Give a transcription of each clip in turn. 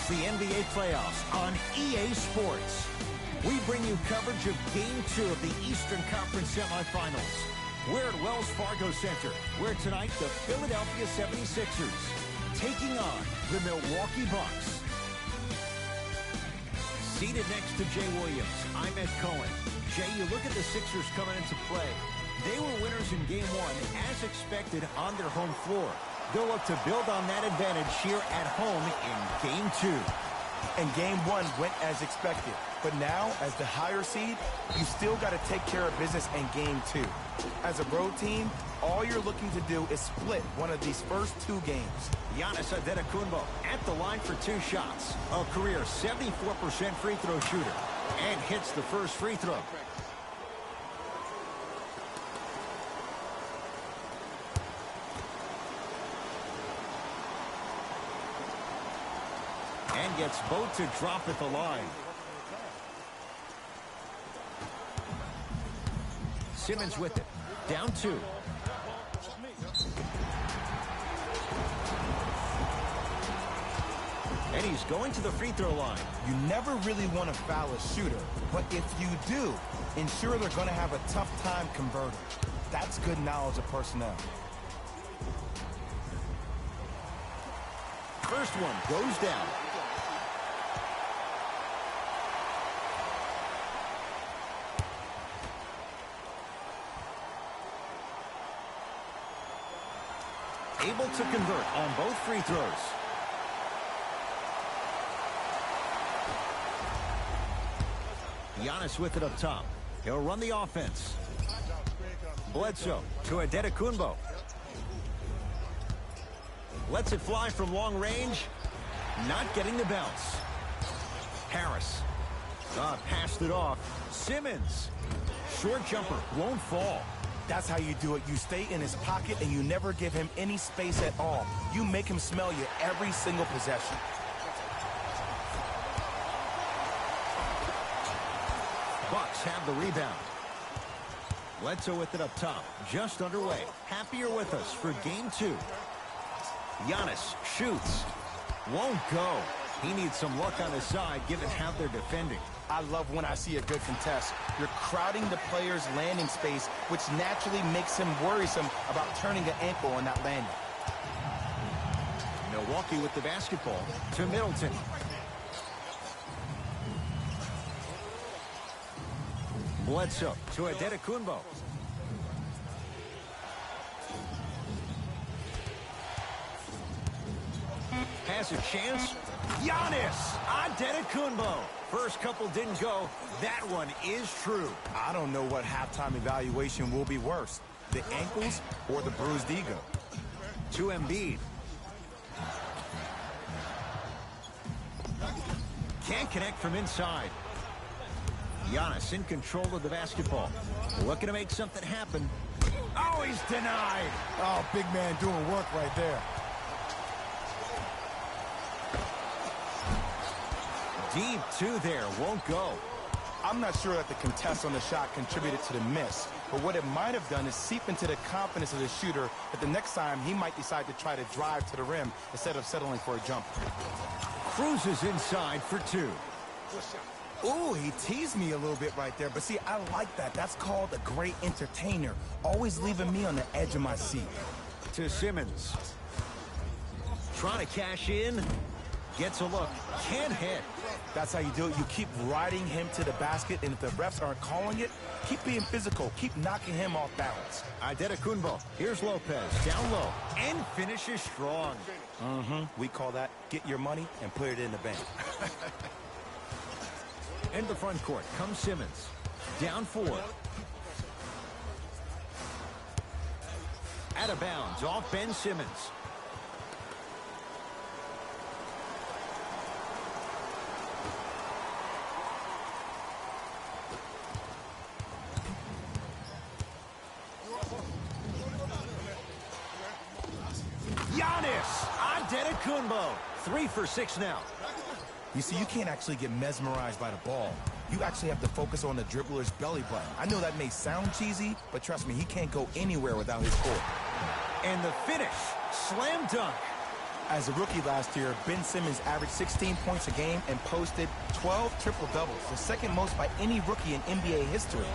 the NBA playoffs on EA Sports. We bring you coverage of Game 2 of the Eastern Conference semifinals. We're at Wells Fargo Center, where tonight the Philadelphia 76ers taking on the Milwaukee Bucks. Seated next to Jay Williams, I'm Ed Cohen. Jay, you look at the Sixers coming into play. They were winners in Game 1, as expected, on their home floor. They'll look to build on that advantage here at home in Game 2. And Game 1 went as expected. But now, as the higher seed, you still got to take care of business in Game 2. As a road team, all you're looking to do is split one of these first 2 games. Giannis Antetokounmpo at the line for 2 shots. A career 74% free throw shooter. And hits the first free throw. And gets both to drop at the line. Simmons with it. Down 2. And he's going to the free throw line. You never really want to foul a shooter, but if you do, ensure they're going to have a tough time converting. That's good knowledge of personnel. First one goes down. Able to convert on both free throws. Giannis with it up top. He'll run the offense. Bledsoe to Antetokounmpo. Lets it fly from long range. Not getting the bounce. Harris. Passed it off. Simmons. Short jumper. Won't fall. That's how you do it. You stay in his pocket and you never give him any space at all. You make him smell you every single possession. Bucks have the rebound. Bledsoe with it up top. Just underway. Happier with us for Game 2. Giannis shoots. Won't go. He needs some luck on his side given how they're defending. I love when I see a good contest. You're crowding the player's landing space, which naturally makes him worrisome about turning an ankle on that landing. Milwaukee with the basketball to Middleton. Bledsoe to Antetokounmpo. Has a chance. Giannis Antetokounmpo. First couple didn't go. That one is true. I don't know what halftime evaluation will be worse, the ankles or the bruised ego. To Embiid. Can't connect from inside. Giannis in control of the basketball. Looking to make something happen. Oh, he's denied. Oh, big man doing work right there. Deep 2 there, won't go. I'm not sure that the contest on the shot contributed to the miss, but what it might have done is seep into the confidence of the shooter that the next time he might decide to try to drive to the rim instead of settling for a jumper. Cruises inside for 2. Ooh, he teased me a little bit right there, but see, I like that. That's called a great entertainer, always leaving me on the edge of my seat. To Simmons. Trying to cash in. Gets a look. Can't hit. That's how you do it. You keep riding him to the basket, and if the refs aren't calling it, keep being physical. Keep knocking him off balance. Antetokounmpo. Here's Lopez. Down low. And finishes strong. We call that get your money and put it in the bank. In the front court comes Simmons. Down 4. Out of bounds off Ben Simmons. Giannis Antetokounmpo. 3 for 6 now. You see, you can't actually get mesmerized by the ball. You actually have to focus on the dribbler's belly button. I know that may sound cheesy, but trust me, he can't go anywhere without his core. And the finish, slam dunk. As a rookie last year, Ben Simmons averaged 16 points a game and posted 12 triple-doubles, the second most by any rookie in NBA history.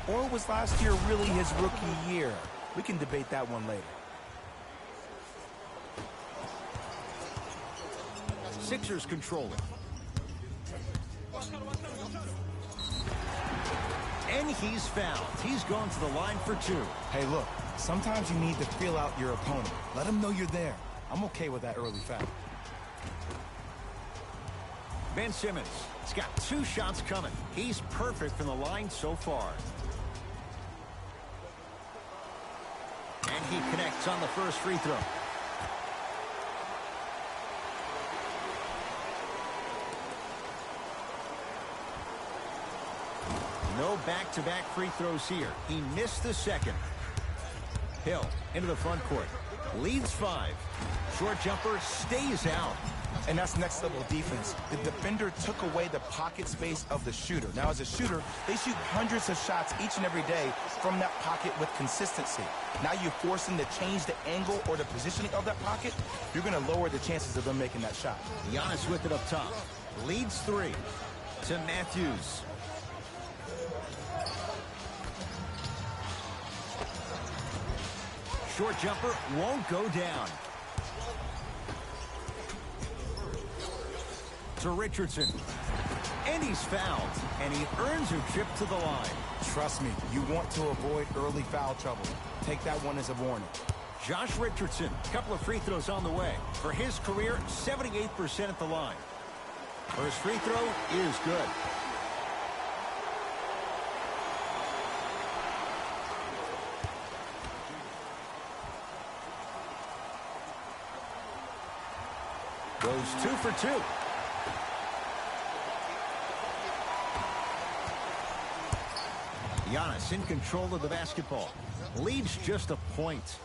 Or was last year really his rookie year? We can debate that one later. Sixers control it. And he's fouled. He's gone to the line for 2. Hey, look, sometimes you need to feel out your opponent. Let him know you're there. I'm okay with that early foul. Ben Simmons has got 2 shots coming. He's perfect from the line so far. And he connects on the first free throw. No back-to-back free throws here. He missed the second. Hill into the front court. Leads 5. Short jumper stays out. And that's next level defense. The defender took away the pocket space of the shooter. Now, as a shooter, they shoot hundreds of shots each and every day from that pocket with consistency. Now you force them to change the angle or the positioning of that pocket, you're going to lower the chances of them making that shot. Giannis with it up top. Leads 3 to Matthews. Short jumper won't go down. To Richardson. And he's fouled. And he earns a trip to the line. Trust me, you want to avoid early foul trouble. Take that one as a warning. Josh Richardson, a couple of free throws on the way. For his career, 78% at the line. First free throw is good. Goes 2 for 2. Giannis in control of the basketball. Leads just a point.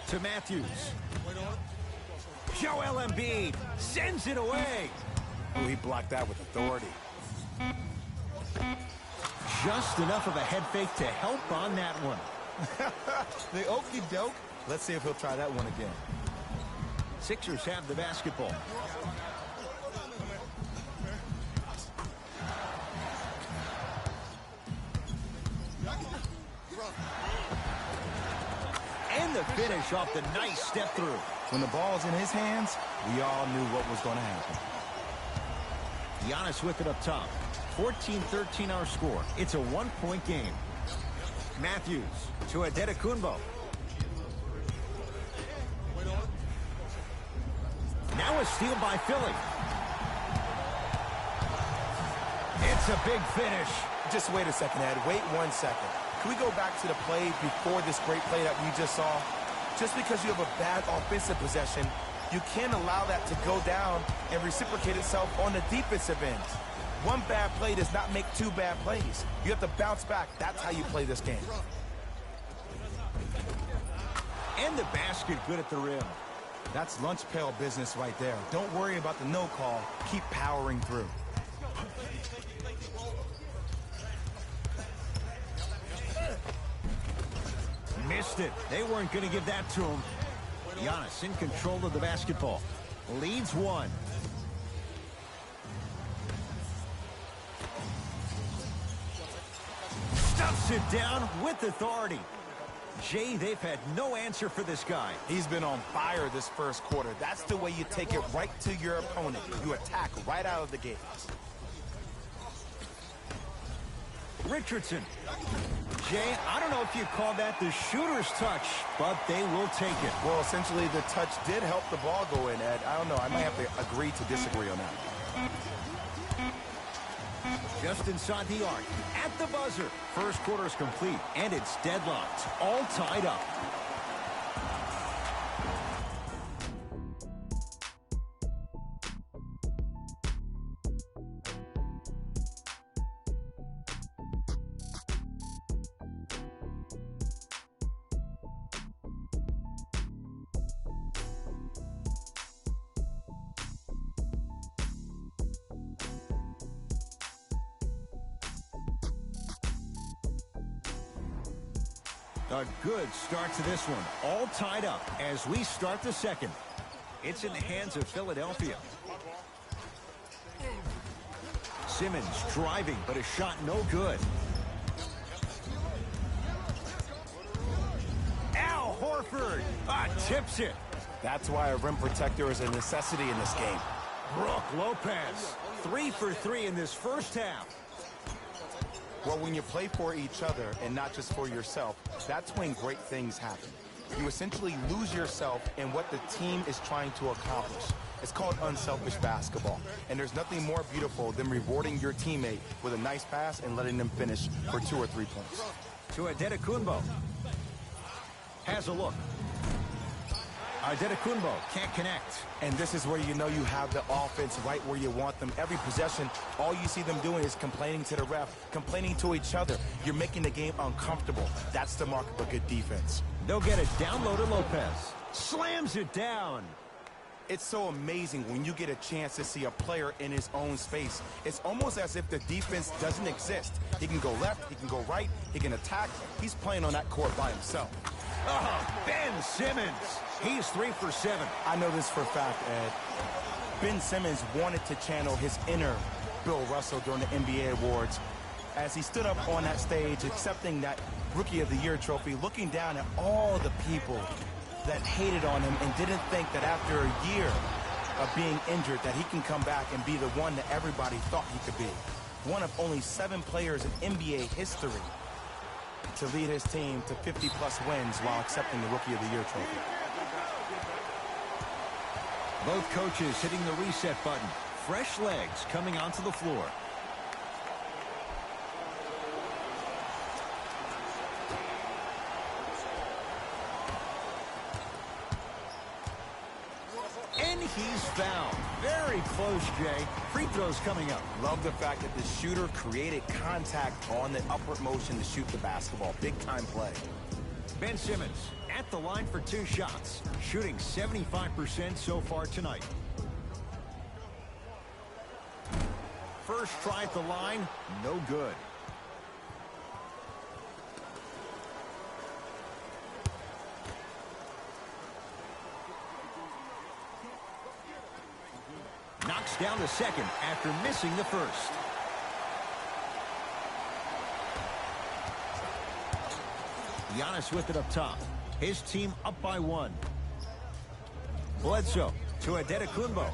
To Matthews. Joel Embiid sends it away. Oh, he blocked that with authority. Just enough of a head fake to help on that one. The okey doke. Let's see if he'll try that one again. Sixers have the basketball. And the finish off the nice step through. When the ball's in his hands, we all knew what was going to happen. Giannis with it up top. 14-13 our score. It's a 1-point game. Matthews to Adetokunbo. Now a steal by Philly. It's a big finish. Just wait a second, Ed. Wait 1 second. Can we go back to the play before this great play that we just saw? Just because you have a bad offensive possession, you can't allow that to go down and reciprocate itself on the defensive end. One bad play does not make 2 bad plays. You have to bounce back. That's how you play this game. And the basket good at the rim. That's lunch pail business right there. Don't worry about the no call. Keep powering through. Missed it. They weren't going to give that to him. Giannis in control of the basketball. Leads 1. Stuffs it down with authority. Jay, they've had no answer for this guy. He's been on fire this first quarter. That's the way you take it right to your opponent. You attack right out of the gate. Richardson. Jay, I don't know if you call that the shooter's touch, but they will take it. Well, essentially, the touch did help the ball go in, Ed. I don't know. I might have to agree to disagree on that. Just inside the arc. At the buzzer. First quarter is complete, and it's deadlocked. All tied up. A good start to this one. All tied up as we start the second. It's in the hands of Philadelphia. Simmons driving, but a shot no good. Al Horford tips it. That's why a rim protector is a necessity in this game. Brook Lopez, 3 for 3 in this first half. Well, when you play for each other and not just for yourself, that's when great things happen. You essentially lose yourself in what the team is trying to accomplish. It's called unselfish basketball. And there's nothing more beautiful than rewarding your teammate with a nice pass and letting them finish for 2 or 3 points. To Adetokunbo. Has a look. Adetokunbo can't connect. And this is where you know you have the offense right where you want them. Every possession, all you see them doing is complaining to the ref, complaining to each other. You're making the game uncomfortable. That's the mark of a good defense. They'll get it down low to Lopez. Slams it down. It's so amazing when you get a chance to see a player in his own space. It's almost as if the defense doesn't exist. He can go left, he can go right, he can attack. He's playing on that court by himself. Ben Simmons. He's 3 for 7. I know this for a fact, Ed. Ben Simmons wanted to channel his inner Bill Russell during the NBA awards as he stood up on that stage accepting that Rookie of the Year trophy, looking down at all the people that hated on him and didn't think that after a year of being injured that he can come back and be the one that everybody thought he could be. One of only 7 players in NBA history to lead his team to 50-plus wins while accepting the Rookie of the Year trophy. Both coaches hitting the reset button. Fresh legs coming onto the floor. And he's fouled. Very close, Jay. Free throws coming up. Love the fact that the shooter created contact on the upward motion to shoot the basketball. Big time play. Ben Simmons at the line for 2 shots, shooting 75% so far tonight. First try at the line, no good. Knocks down the second after missing the first. Giannis with it up top. His team up by 1. Bledsoe to Adetokunbo.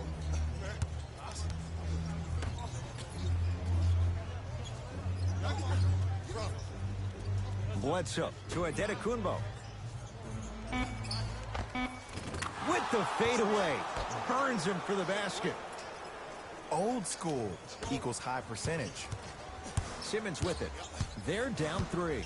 Bledsoe to Adetokunbo. With the fadeaway. Burns him for the basket. Old school equals high percentage. Simmons with it. They're down 3.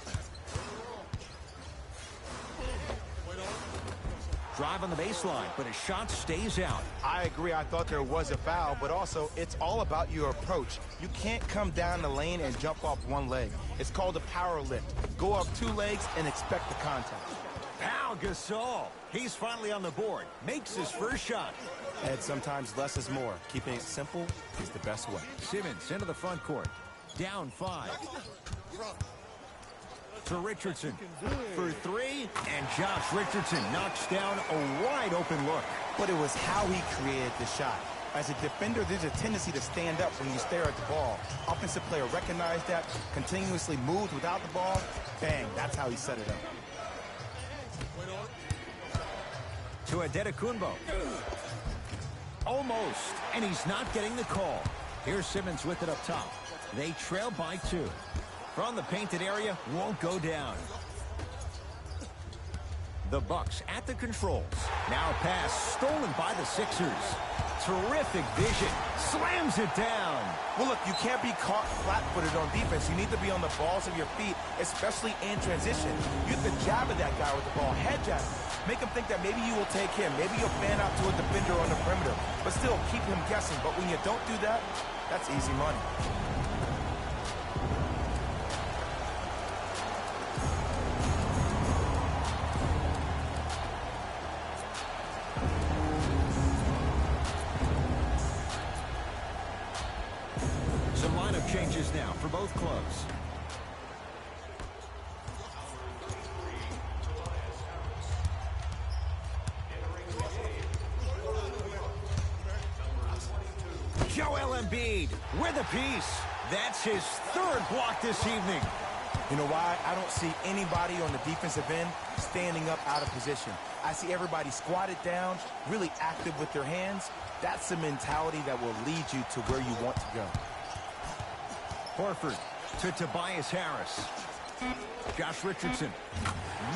Drive on the baseline, but his shot stays out. I agree. I thought there was a foul, but also it's all about your approach. You can't come down the lane and jump off 1 leg. It's called a power lift. Go off 2 legs and expect the contact. Pau Gasol. He's finally on the board. Makes his first shot. And sometimes less is more. Keeping it simple is the best way. Simmons into the front court. Down 5. To Richardson for 3, and Josh Richardson knocks down a wide open look. But it was how he created the shot. As a defender, there's a tendency to stand up when you stare at the ball. Offensive player recognized that, continuously moved without the ball. Bang, that's how he set it up. To Adetokunbo. Almost, and he's not getting the call. Here's Simmons with it up top. They trail by 2. From the painted area, won't go down. The Bucks at the controls. Now a pass stolen by the Sixers. Terrific vision. Slams it down. Well, look, you can't be caught flat-footed on defense. You need to be on the balls of your feet, especially in transition. You have to jab at that guy with the ball, head jab. Make him think that maybe you will take him. Maybe you'll fan out to a defender on the perimeter. But still, keep him guessing. But when you don't do that, that's easy money. Some lineup changes now for both clubs. with a piece. That's his third block this evening. You know why? I don't see anybody on the defensive end standing up out of position. I see everybody squatted down, really active with their hands. That's the mentality that will lead you to where you want to go. Horford to Tobias Harris. Josh Richardson.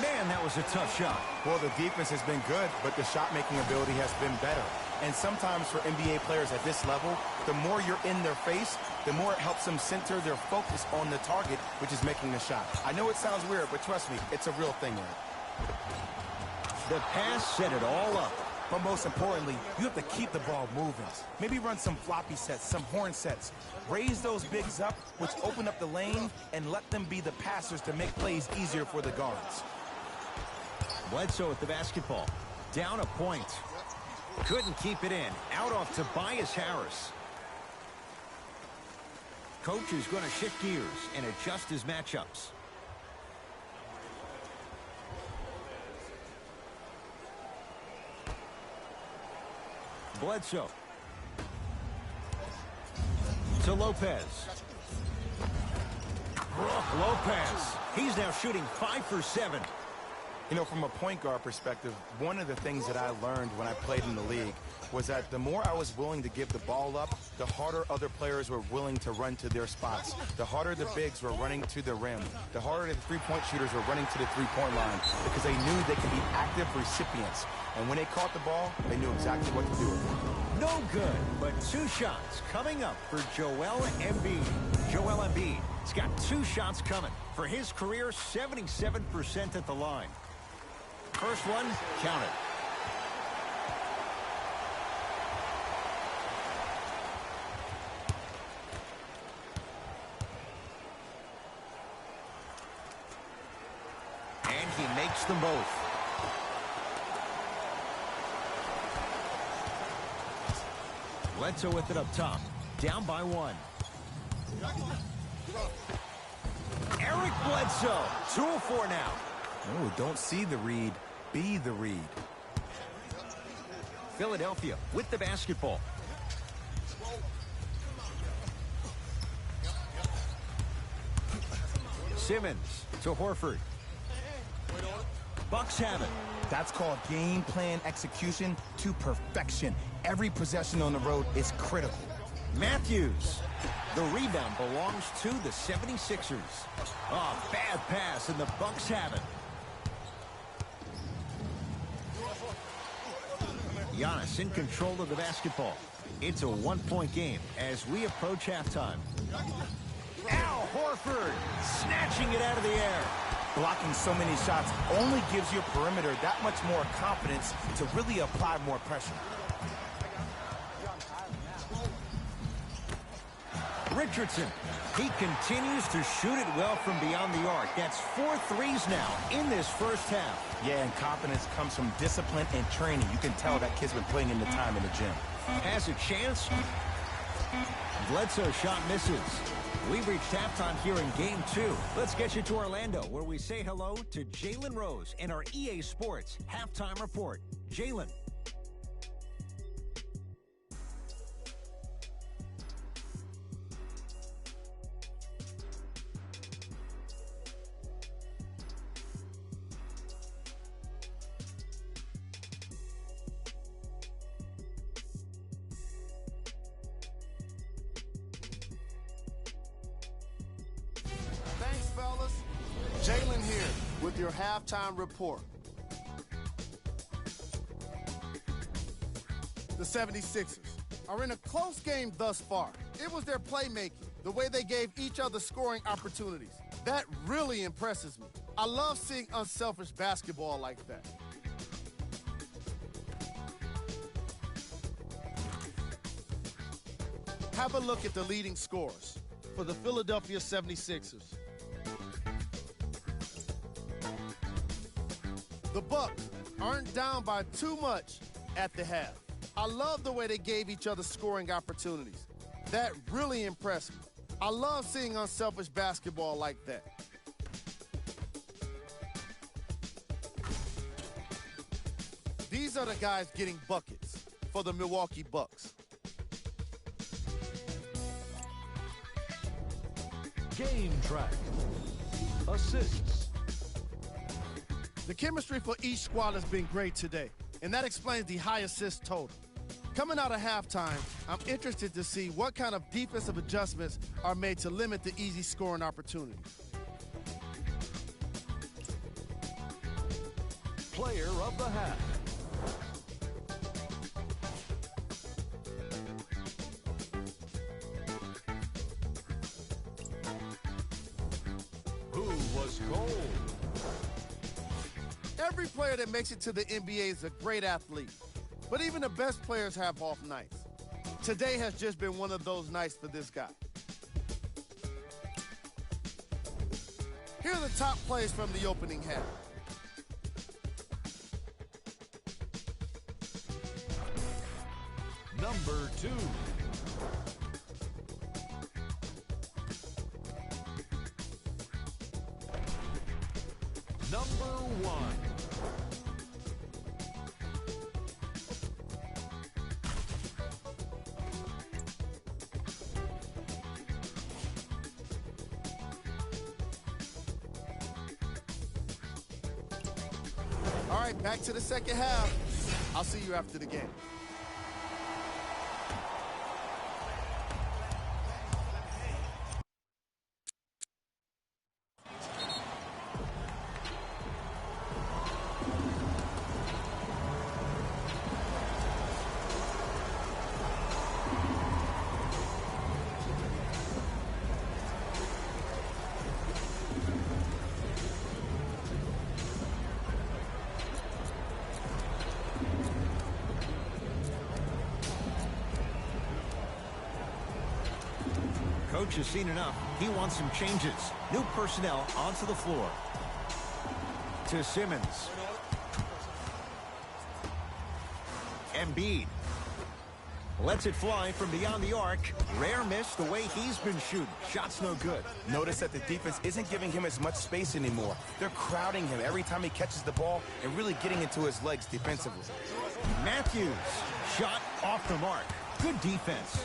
Man, that was a tough shot. Well, the defense has been good, but the shot-making ability has been better. And sometimes for NBA players at this level, the more you're in their face, the more it helps them center their focus on the target, which is making the shot. I know it sounds weird, but trust me, it's a real thing, Eric. The pass set it all up. But most importantly, you have to keep the ball moving. Maybe run some floppy sets, some horn sets. Raise those bigs up, which open up the lane, and let them be the passers to make plays easier for the guards. Bledsoe with the basketball. Down a point. Couldn't keep it in. Out off Tobias Harris. Coach is going to shift gears and adjust his matchups. Bledsoe. To Lopez. Brook Lopez. He's now shooting 5 for 7. You know, from a point guard perspective, one of the things that I learned when I played in the league was that the more I was willing to give the ball up, the harder other players were willing to run to their spots. The harder the bigs were running to the rim. The harder the three-point shooters were running to the three-point line because they knew they could be active recipients. And when they caught the ball, they knew exactly what to do with it. No good, but 2 shots coming up for Joel Embiid. Joel Embiid has got 2 shots coming. For his career, 77% at the line. First one, counted. And he makes them both. Bledsoe with it up top. Down by 1. Eric Bledsoe. 2 of 4 now. Oh, don't see the read. Be the read. Philadelphia with the basketball. Simmons to Horford. Bucks have it. That's called game plan execution to perfection. Every possession on the road is critical. Matthews. The rebound belongs to the 76ers. Oh, bad pass, and the Bucks have it. Giannis in control of the basketball. It's a 1-point game as we approach halftime. Al Horford snatching it out of the air. Blocking so many shots only gives your perimeter that much more confidence to really apply more pressure. Richardson. He continues to shoot it well from beyond the arc. That's 4 threes now in this first half. Yeah, and confidence comes from discipline and training. You can tell that kid's been putting in the time in the gym. Has a chance. Bledsoe shot misses. We've reached halftime here in Game 2. Let's get you to Orlando, where we say hello to Jalen Rose in our EA Sports Halftime Report. Jalen. Jalen here with your halftime report. The 76ers are in a close game thus far. It was their playmaking, the way they gave each other scoring opportunities. That really impresses me. I love seeing unselfish basketball like that. Have a look at the leading scorers for the Philadelphia 76ers. The Bucks aren't down by too much at the half. I love the way they gave each other scoring opportunities. That really impressed me. I love seeing unselfish basketball like that. These are the guys getting buckets for the Milwaukee Bucks. Game track. Assists. The chemistry for each squad has been great today, and that explains the high assist total. Coming out of halftime, I'm interested to see what kind of defensive adjustments are made to limit the easy scoring opportunities. Player of the half. Who was cold? Every player that makes it to the NBA is a great athlete, but even the best players have off nights. Today has just been one of those nights for this guy. Here are the top plays from the opening half. Number 2. Number 1. All right, back to the second half. I'll see you after the game. Coach has seen enough. He wants some changes. New personnel onto the floor. To Simmons. Embiid. Lets it fly from beyond the arc. Rare miss the way he's been shooting. Shot's no good. Notice that the defense isn't giving him as much space anymore. They're crowding him every time he catches the ball and really getting into his legs defensively. Matthews. Shot off the mark. Good defense.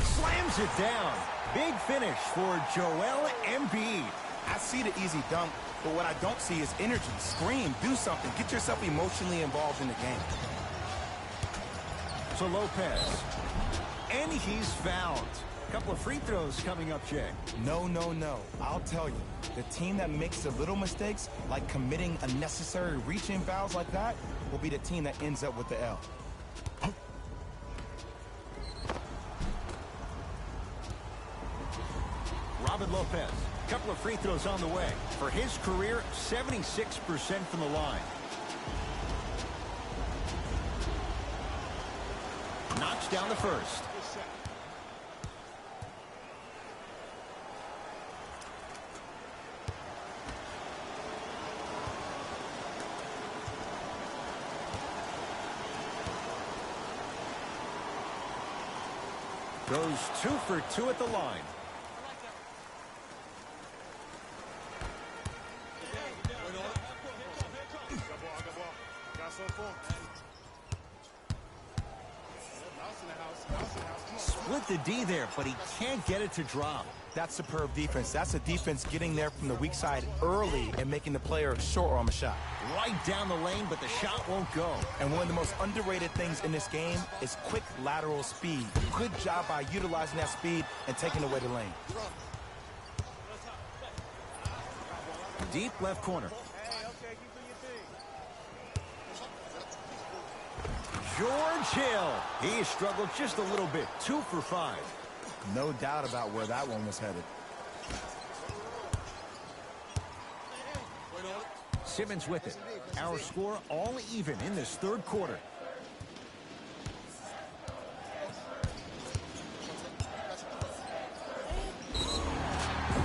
Slams it down. Big finish for Joel Embiid. I see the easy dunk, but what I don't see is energy. Scream, do something. Get yourself emotionally involved in the game. To Lopez. And he's fouled. A couple of free throws coming up, Jay. No, no, no. I'll tell you, the team that makes the little mistakes, like committing unnecessary reach-in fouls like that, will be the team that ends up with the L. Robin Lopez. A couple of free throws on the way. For his career, 76% from the line. Knocks down the first. Goes 2 for 2 at the line. Split the D there, but he can't get it to drop. That's superb defense. That's a defense getting there from the weak side early and making the player short on the shot. Right down the lane, but the shot won't go. And one of the most underrated things in this game is quick lateral speed. Good job by utilizing that speed and taking away the lane. Deep left corner. George Hill. He struggled just a little bit. 2 for 5. No doubt about where that one was headed. Simmons with it. Our score all even in this third quarter.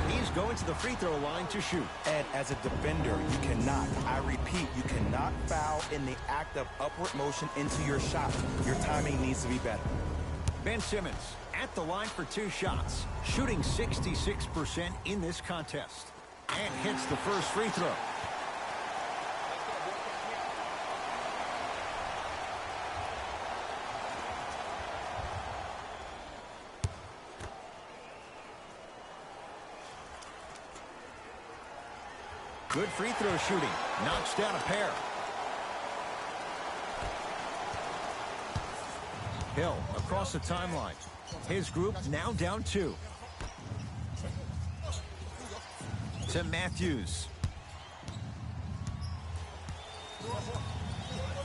He's going to the free throw line to shoot. And as a defender, you cannot, I repeat, you cannot foul in the act of upward motion into your shot. Your timing needs to be better. Ben Simmons at the line for 2 shots, shooting 66% in this contest. And hits the first free throw. Good free throw shooting. Knocks down a pair. Hill across the timeline. His group now down 2. To Matthews.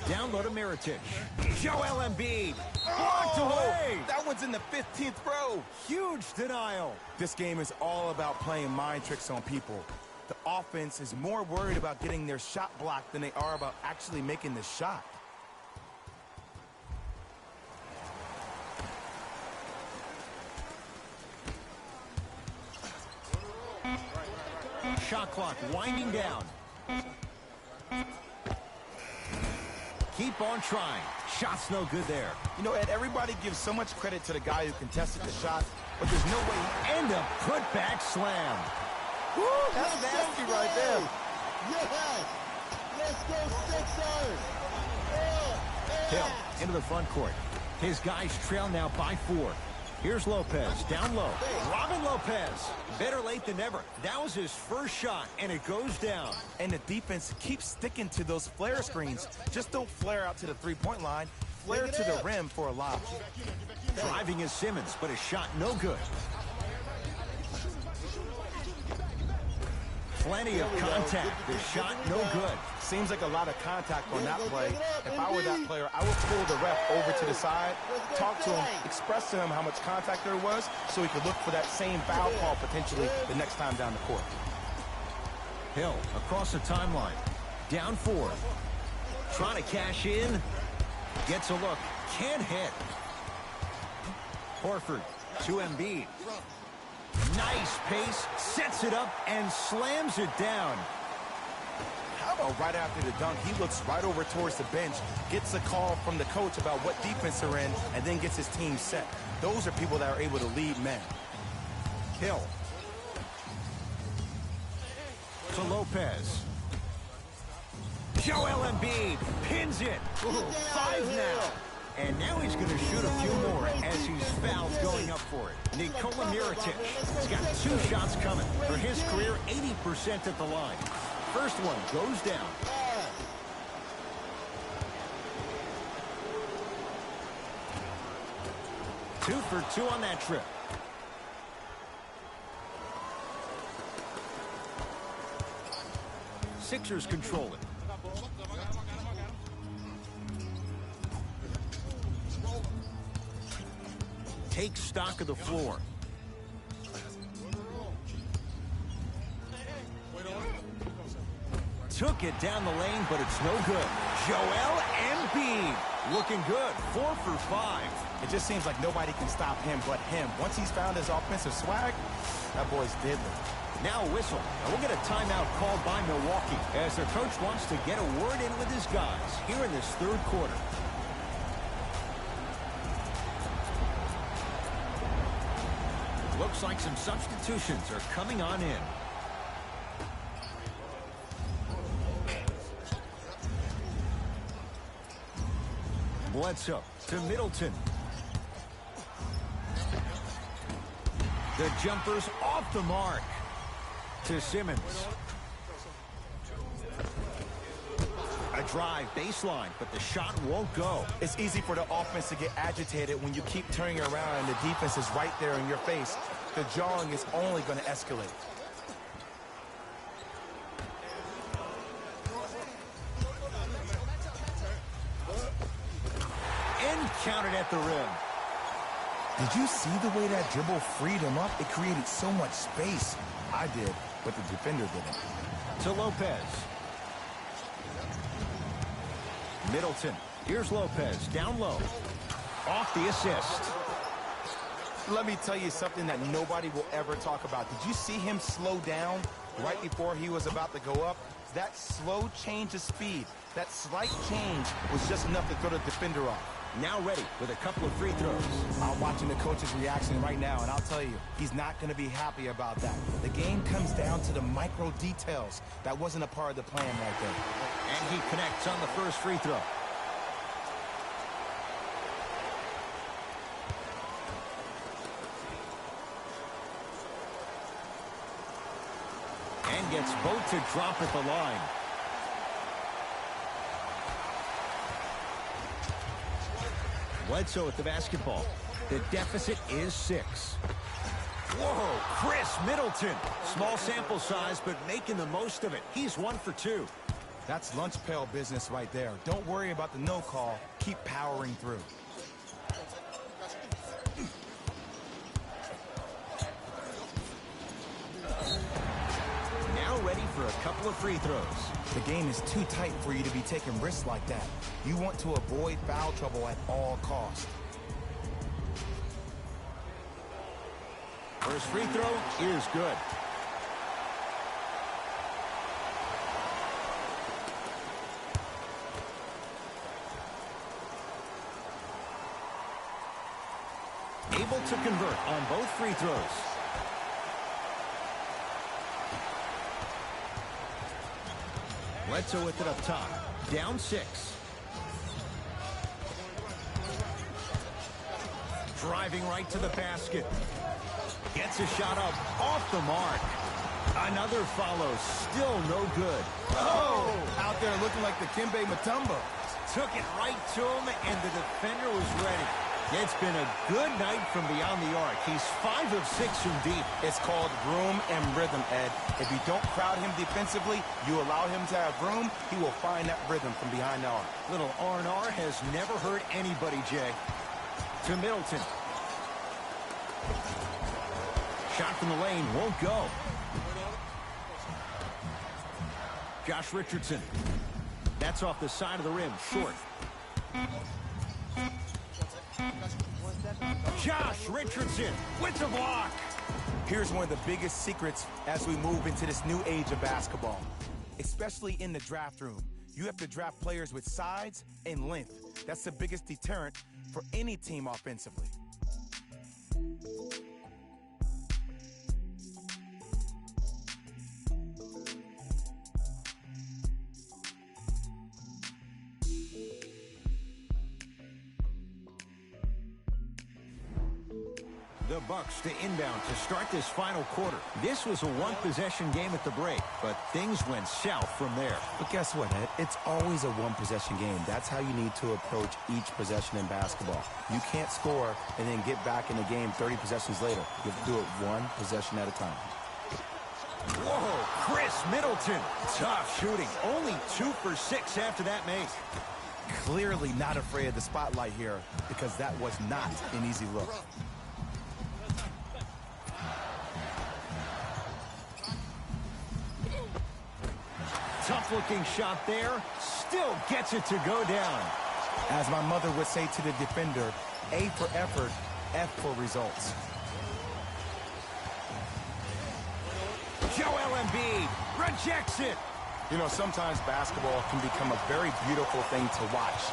Down low to Mirotic. Joel Embiid. Blocked away. That one's in the 15th row. Huge denial. This game is all about playing mind tricks on people. The offense is more worried about getting their shot blocked than they are about actually making the shot. Shot clock winding down. Keep on trying. Shot's no good there. You know, Ed, everybody gives so much credit to the guy who contested the shot, but there's no way. And a putback slam. Woo, that's nasty right there. Yes! Let's go Sixers! Hill into the front court. His guys trail now by 4. Here's Lopez, down low. Robin Lopez, better late than never. That was his first shot, and it goes down. And the defense keeps sticking to those flare screens. Just don't flare out to the three-point line. Flare to the rim for a lob. Driving is Simmons, but his shot no good. Plenty of contact. The shot no good. Seems like a lot of contact on that play. If I were that player, I would pull the ref over to the side, talk to him, express to him how much contact there was so he could look for that same foul call potentially the next time down the court. Hill across the timeline. Down 4. Trying to cash in. Gets a look. Can't hit. Horford to Embiid. Nice pace. Sets it up and slams it down. How about right after the dunk, he looks right over towards the bench, gets a call from the coach about what defense they're in, and then gets his team set. Those are people that are able to lead men. Hill. To Lopez. Joel Embiid pins it. 5 now. And now he's going to shoot a few more as he's fouled going up for it. Nikola Mirotic has got 2 shots coming. For his career, 80% at the line. First one goes down. 2 for 2 on that trip. Sixers control it. Take stock of the floor. Took it down the lane, but it's no good. Joel Embiid looking good. 4 for 5. It just seems like nobody can stop him but him. Once he's found his offensive swag, that boy's deadly. Now a whistle. And we'll get a timeout called by Milwaukee as their coach wants to get a word in with his guys here in this 3rd quarter. Looks like some substitutions are coming on in. Bledsoe to Middleton. The jumper's off the mark. To Simmons. A drive baseline, but the shot won't go. It's easy for the offense to get agitated when you keep turning around and the defense is right there in your face. The jawing is only going to escalate. And counted at the rim. Did you see the way that dribble freed him up? It created so much space. I did, but the defender didn't. To Lopez. Middleton. Here's Lopez. Down low. Off the assist. Let me tell you something that nobody will ever talk about. Did you see him slow down right before he was about to go up? That slow change of speed, that slight change was just enough to throw the defender off. Now ready with a couple of free throws. I'm watching the coach's reaction right now, and I'll tell you, he's not going to be happy about that. The game comes down to the micro details. That wasn't a part of the plan right there. And he connects on the first free throw. And gets both to drop at the line. Bledsoe with the basketball. The deficit is 6. Whoa, Chris Middleton. Small sample size, but making the most of it. He's 1 for 2. That's lunch pail business right there. Don't worry about the no call. Keep powering through. Now ready for a couple of free throws. The game is too tight for you to be taking risks like that. You want to avoid foul trouble at all costs. First free throw is good. Able to convert on both free throws. Bledsoe with it up top. Down 6. Driving right to the basket. Gets a shot up off the mark. Another follow. Still no good. Oh! Out there looking like the Kimbe Mutombo. Took it right to him, and the defender was ready. It's been a good night from beyond the arc. He's 5 of 6 from deep. It's called room and rhythm, Ed. If you don't crowd him defensively, you allow him to have room, he will find that rhythm from behind the arc. Little R&R has never hurt anybody, Jay. To Middleton. Shot from the lane won't go. Josh Richardson. That's off the side of the rim, short. Josh Richardson with the block. Here's one of the biggest secrets as we move into this new age of basketball, especially in the draft room. You have to draft players with size and length. That's the biggest deterrent for any team offensively. The Bucks to inbound to start this final quarter. This was a one-possession game at the break, but things went south from there. But guess what, Ed? It's always a one-possession game. That's how you need to approach each possession in basketball. You can't score and then get back in the game 30 possessions later. You have to do it one possession at a time. Whoa, Chris Middleton. Tough shooting. Only 2 for 6 after that make. Clearly not afraid of the spotlight here because that was not an easy look. Tough-looking shot there. Still gets it to go down. As my mother would say to the defender, A for effort, F for results. Joel Embiid rejects it. You know, sometimes basketball can become a very beautiful thing to watch.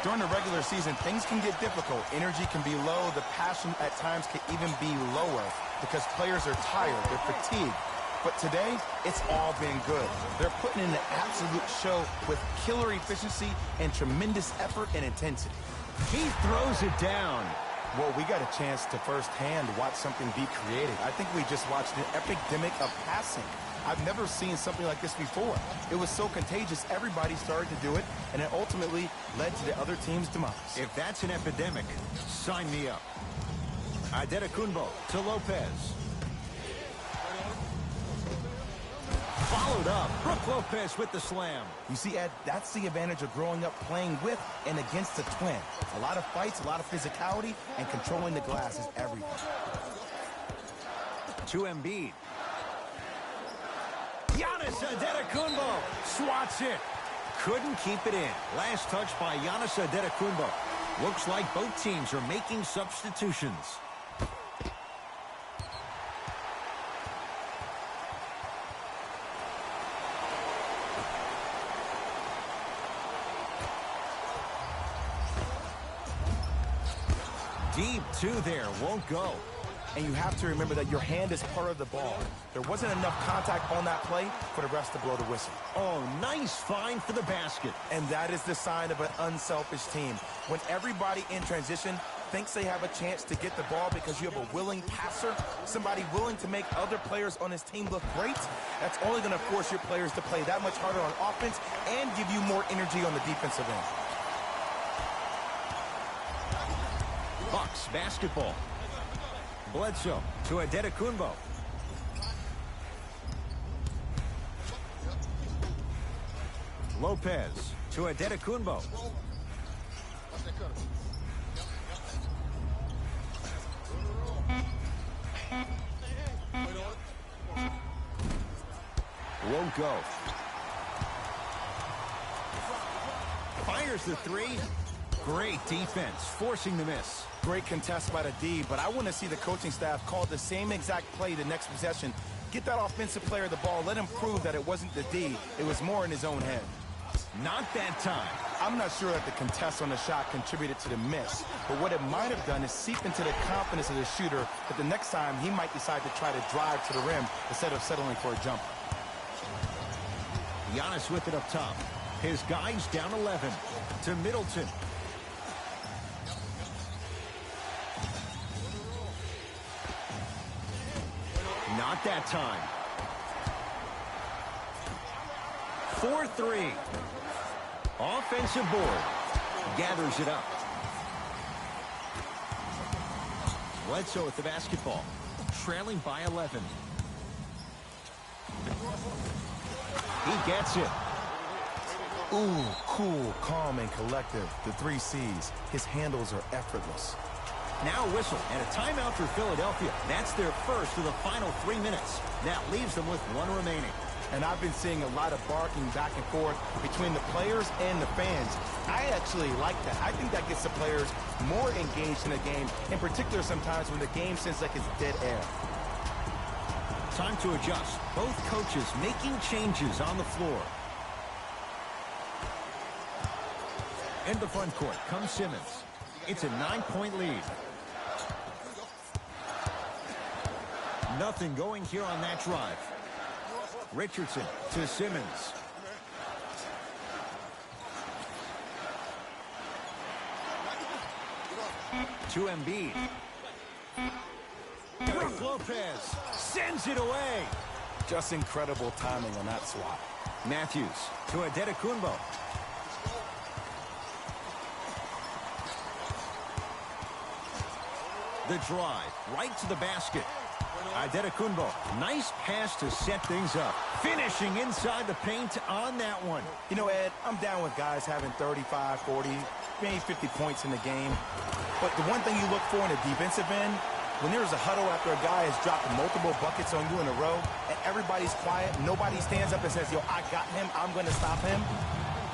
During the regular season, things can get difficult. Energy can be low. The passion at times can even be lower because players are tired. They're fatigued. But today, it's all been good. They're putting in an absolute show with killer efficiency and tremendous effort and intensity. He throws it down. Well, we got a chance to firsthand watch something be created. I think we just watched an epidemic of passing. I've never seen something like this before. It was so contagious, everybody started to do it, and it ultimately led to the other team's demise. If that's an epidemic, sign me up. Adetokunbo to Lopez. Followed up. Brook Lopez with the slam. You see, Ed, that's the advantage of growing up playing with and against a twin. A lot of fights, a lot of physicality, and controlling the glass is everything. To Embiid. Giannis Adetokunbo swats it. Couldn't keep it in. Last touch by Giannis Adetokunbo. Looks like both teams are making substitutions. Deep two there, won't go. And you have to remember that your hand is part of the ball. There wasn't enough contact on that play for the refs to blow the whistle. Oh, nice find for the basket. And that is the sign of an unselfish team. When everybody in transition thinks they have a chance to get the ball because you have a willing passer, somebody willing to make other players on his team look great, that's only going to force your players to play that much harder on offense and give you more energy on the defensive end. Bucks basketball. Bledsoe to Adetokunbo. Lopez to Adetokunbo. Won't go. Fires the three. Great defense, forcing the miss. Great contest by the D, but I want to see the coaching staff call the same exact play the next possession. Get that offensive player the ball. Let him prove that it wasn't the D. It was more in his own head. Not that time. I'm not sure that the contest on the shot contributed to the miss, but what it might have done is seep into the confidence of the shooter that the next time he might decide to try to drive to the rim instead of settling for a jumper. Giannis with it up top. His guys down 11 to Middleton. Not that time. 4-3. Offensive board. Gathers it up. Bledsoe with the basketball. Trailing by 11. He gets it. Ooh, cool, calm, and collective. The 3 C's. His handles are effortless. Now a whistle and a timeout for Philadelphia. That's their first of the final 3 minutes. That leaves them with 1 remaining. And I've been seeing a lot of barking back and forth between the players and the fans. I actually like that. I think that gets the players more engaged in the game, in particular sometimes when the game seems like it's dead air. Time to adjust. Both coaches making changes on the floor. In the front court comes Simmons. It's a 9-point lead. Nothing going here on that drive. Richardson to Simmons. To Embiid. Brook Lopez sends it away. Just incredible timing on that swat. Matthews to Adetokunbo. The drive right to the basket. Adetokunbo, nice pass to set things up. Finishing inside the paint on that one. You know, Ed, I'm down with guys having 35, 40, maybe 50 points in the game. But the one thing you look for in a defensive end, when there's a huddle after a guy has dropped multiple buckets on you in a row, and everybody's quiet, nobody stands up and says, yo, I got him, I'm going to stop him,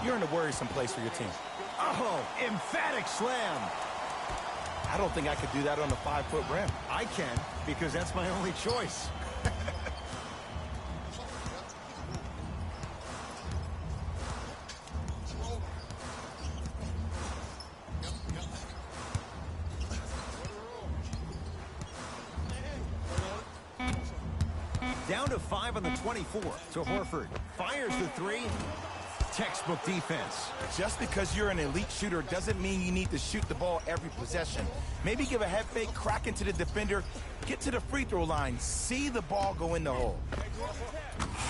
you're in a worrisome place for your team. Oh, emphatic slam. I don't think I could do that on a 5-foot rim. I can, because that's my only choice. Down to 5 on the 24 to Horford. Fires the 3. Textbook defense. Just because you're an elite shooter doesn't mean you need to shoot the ball every possession. Maybe give a head fake, crack into the defender, get to the free throw line, see the ball go in the hole.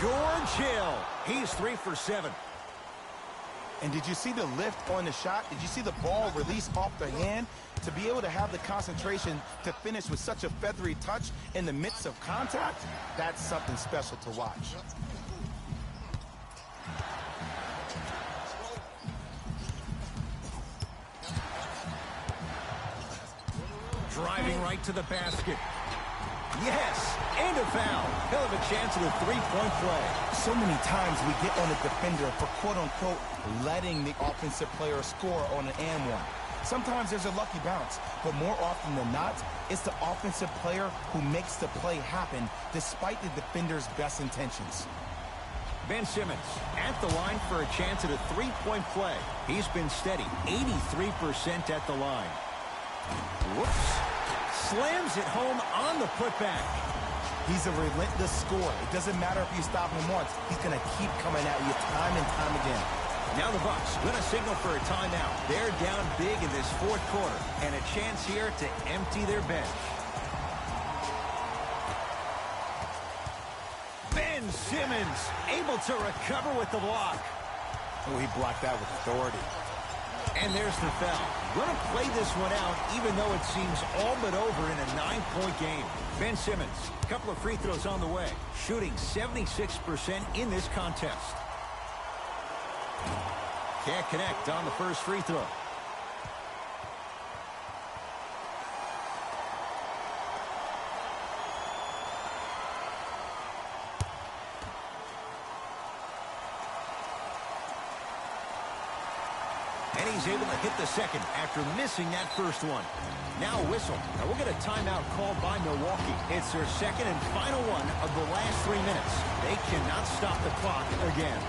George Hill. He's 3 for 7. And did you see the lift on the shot? Did you see the ball release off the hand? To be able to have the concentration to finish with such a feathery touch in the midst of contact, that's something special to watch. Driving right to the basket. Yes, and a foul. He'll have a chance at a 3-point play. So many times we get on a defender for quote-unquote letting the offensive player score on an and one. Sometimes there's a lucky bounce, but more often than not, it's the offensive player who makes the play happen despite the defender's best intentions. Ben Simmons at the line for a chance at a 3-point play. He's been steady, 83% at the line. Whoops. Slams it home on the putback. He's a relentless scorer. It doesn't matter if you stop him once. He's going to keep coming at you time and time again. Now the Bucks going to signal for a timeout. They're down big in this fourth quarter, and a chance here to empty their bench. Ben Simmons able to recover with the block. Oh, he blocked that with authority. And there's the foul. Going to play this one out, even though it seems all but over in a 9-point game. Ben Simmons, a couple of free throws on the way, shooting 76% in this contest. Can't connect on the first free throw. And he's able to hit the second after missing that first one. Now a whistle. And we'll get a timeout called by Milwaukee. It's their second and final one of the last 3 minutes. They cannot stop the clock again.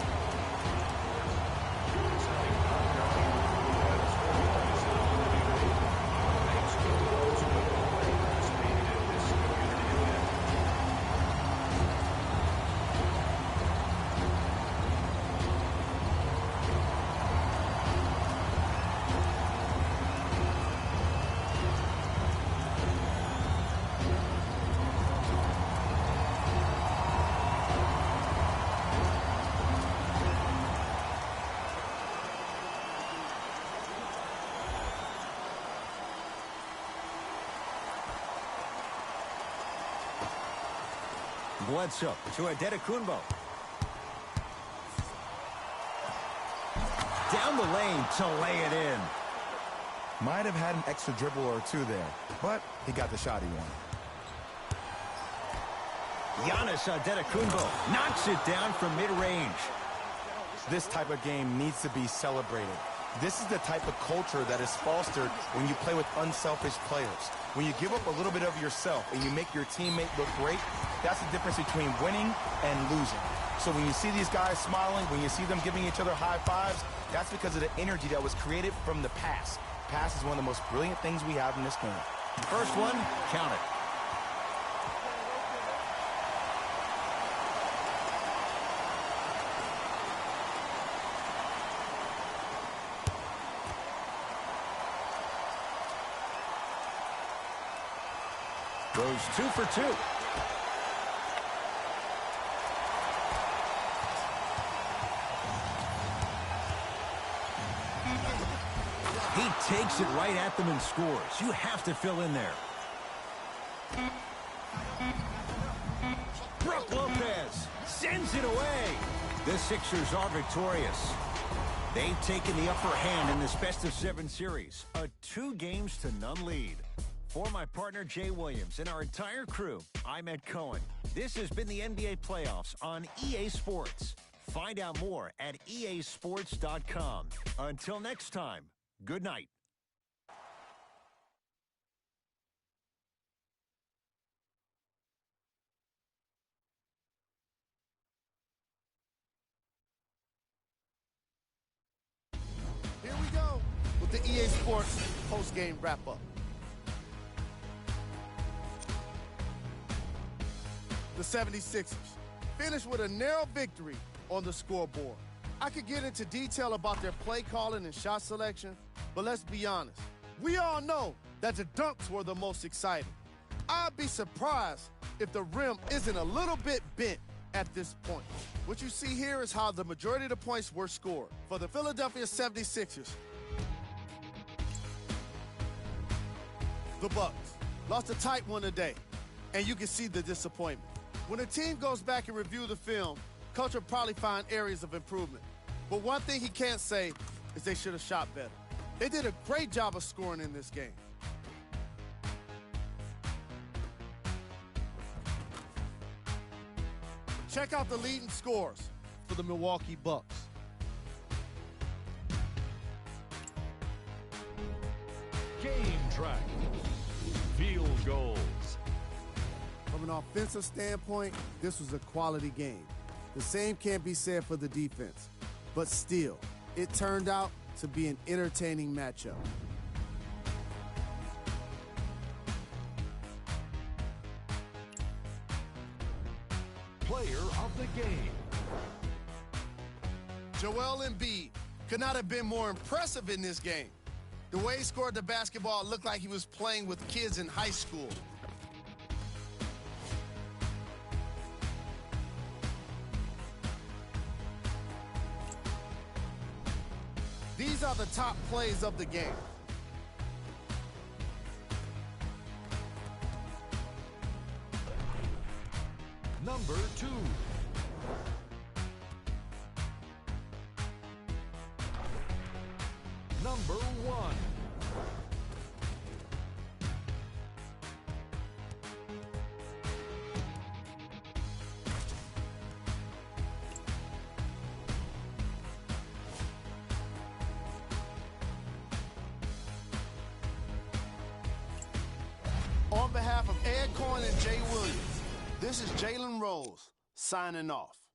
Bledsoe to Adetokunbo. Down the lane to lay it in. Might have had an extra dribble or two there, but he got the shot he wanted. Giannis Adetokunbo knocks it down from mid-range. This type of game needs to be celebrated. This is the type of culture that is fostered when you play with unselfish players. When you give up a little bit of yourself and you make your teammate look great, that's the difference between winning and losing. So when you see these guys smiling, when you see them giving each other high fives, that's because of the energy that was created from the pass. Pass is one of the most brilliant things we have in this game. First one, count it. Goes 2 for 2. He takes it right at them and scores. You have to fill in there. Brook Lopez sends it away. The Sixers are victorious. They've taken the upper hand in this best-of-7 series. A 2-games-to-none lead. For my partner, Jay Williams, and our entire crew, I'm Ed Cohen. This has been the NBA Playoffs on EA Sports. Find out more at easports.com. Until next time, good night. Here we go with the EA Sports post-game wrap-up. The 76ers finished with a narrow victory on the scoreboard. I could get into detail about their play calling and shot selection, but let's be honest. We all know that the dunks were the most exciting. I'd be surprised if the rim isn't a little bit bent at this point. What you see here is how the majority of the points were scored. For the Philadelphia 76ers, the Bucks lost a tight one today, and you can see the disappointment. When a team goes back and review the film, coach will probably find areas of improvement. But one thing he can't say is they should have shot better. They did a great job of scoring in this game. Check out the leading scores for the Milwaukee Bucks. Game track. Field goals. From an offensive standpoint, this was a quality game. The same can't be said for the defense. But still, it turned out to be an entertaining matchup. Player of the game. Joel Embiid could not have been more impressive in this game. The way he scored the basketball looked like he was playing with kids in high school. These are the top plays of the game. Number 2. Number 1. On behalf of Ed Coyne and Jay Williams, this is Jalen Rose signing off.